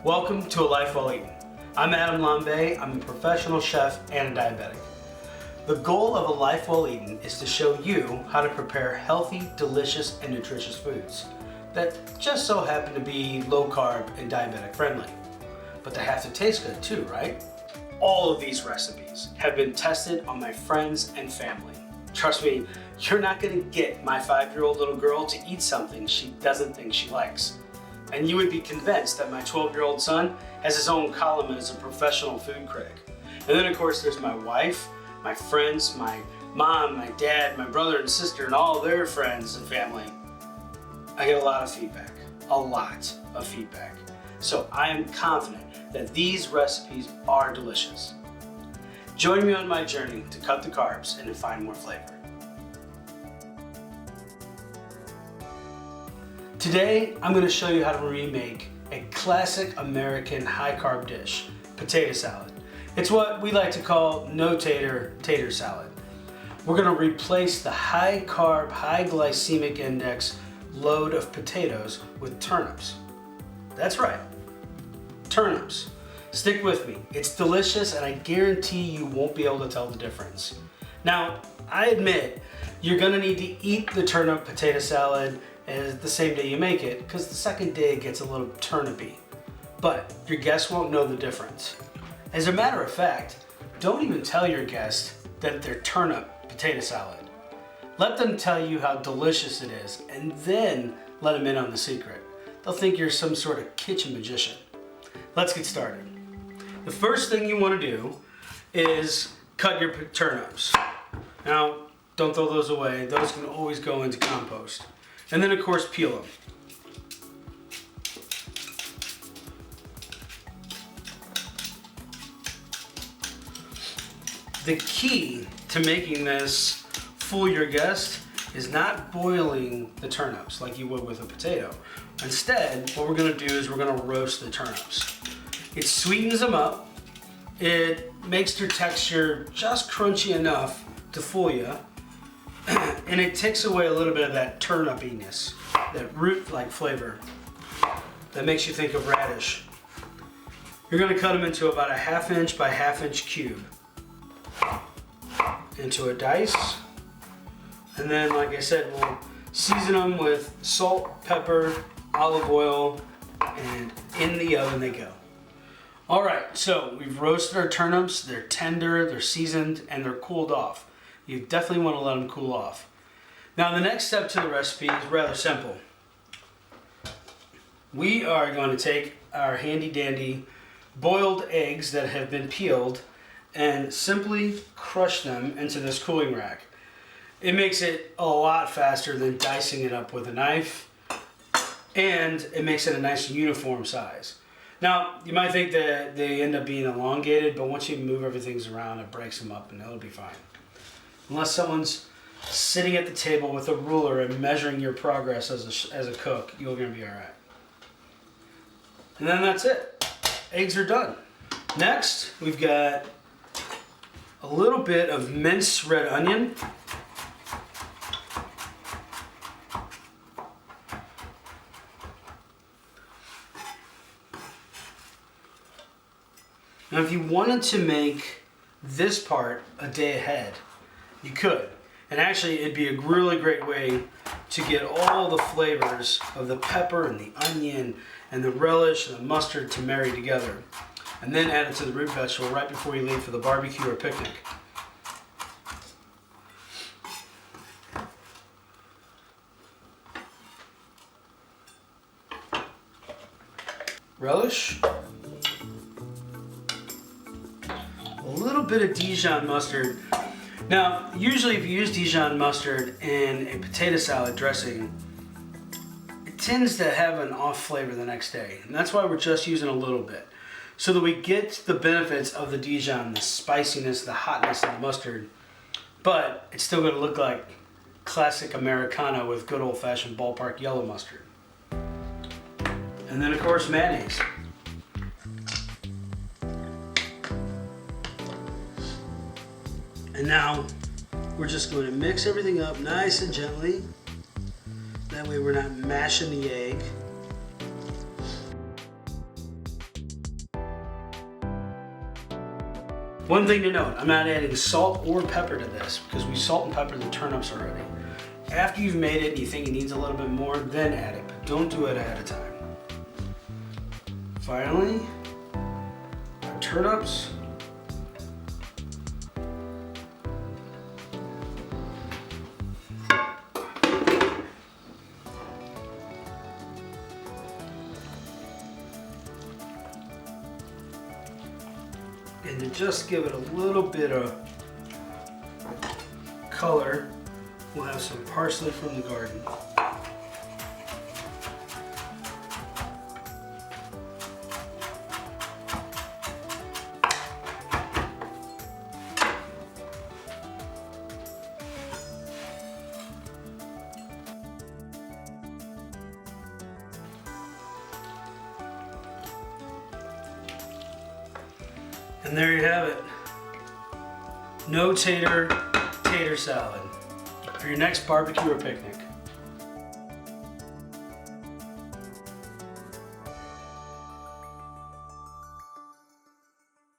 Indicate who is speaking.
Speaker 1: Welcome to A Life Well Eaten. I'm Adam Lambay. I'm a professional chef and a diabetic. The goal of A Life Well Eaten is to show you how to prepare healthy, delicious, and nutritious foods that just so happen to be low carb and diabetic friendly. But they have to taste good too, right? All of these recipes have been tested on my friends and family. Trust me, you're not gonna get my 5-year-old little girl to eat something she doesn't think she likes. And you would be convinced that my 12-year-old son has his own column as a professional food critic. And then of course there's my wife, my friends, my mom, my dad, my brother and sister, and all their friends and family. I get a lot of feedback, So I am confident that these recipes are delicious. Join me on my journey to cut the carbs and to find more flavor. Today, I'm going to show you how to remake a classic American high-carb dish, potato salad. It's what we like to call no-tater tater salad. We're going to replace the high-carb, high-glycemic index load of potatoes with turnips. That's right, turnips. Stick with me. It's delicious and I guarantee you won't be able to tell the difference. Now, I admit you're going to need to eat the turnip potato salad the same day you make it, because the second day it gets a little turnipy. But your guests won't know the difference. As a matter of fact, don't even tell your guests that they're turnip potato salad. Let them tell you how delicious it is, and then let them in on the secret. They'll think you're some sort of kitchen magician. Let's get started. The first thing you want to do is cut your turnips. Now, don't throw those away. Those can always go into compost. And then of course peel them. The key to making this fool your guest is not boiling the turnips like you would with a potato. Instead, what we're going to do is we're going to roast the turnips. It sweetens them up. It makes their texture just crunchy enough to fool you. And it takes away a little bit of that turnipiness, that root-like flavor that makes you think of radish. You're going to cut them into about a 1/2 inch by 1/2 inch cube into a dice. And then, like I said, we'll season them with salt, pepper, olive oil, and in the oven they go. All right, so we've roasted our turnips. They're tender, they're seasoned, and they're cooled off. You definitely want to let them cool off. Now the next step to the recipe is rather simple. We are going to take our handy dandy boiled eggs that have been peeled and simply crush them into this cooling rack. It makes it a lot faster than dicing it up with a knife, and it makes it a nice uniform size. Now, you might think that they end up being elongated, but once you move everything around, it breaks them up and it'll be fine. Unless someone's sitting at the table with a ruler and measuring your progress as a cook, you're going to be all right. And then that's it. Eggs are done. Next, we've got a little bit of minced red onion. Now, if you wanted to make this part a day ahead, you could. And actually, it'd be a really great way to get all the flavors of the pepper and the onion and the relish and the mustard to marry together. And then add it to the root vegetable right before you leave for the barbecue or picnic. Relish. A little bit of Dijon mustard. Now, usually if you use Dijon mustard in a potato salad dressing, it tends to have an off flavor the next day. And that's why we're just using a little bit. So that we get the benefits of the Dijon, the spiciness, the hotness of the mustard, but it's still gonna look like classic Americana with good old-fashioned ballpark yellow mustard. And then of course, mayonnaise. And now we're just going to mix everything up nice and gently. That way we're not mashing the egg. One thing to note, I'm not adding salt or pepper to this because we salt and pepper the turnips already. After you've made it and you think it needs a little bit more, then add it, but don't do it ahead of time. Finally, our turnips. And to just give it a little bit of color, we'll have some parsley from the garden. And there you have it. No tater salad for your next barbecue or picnic.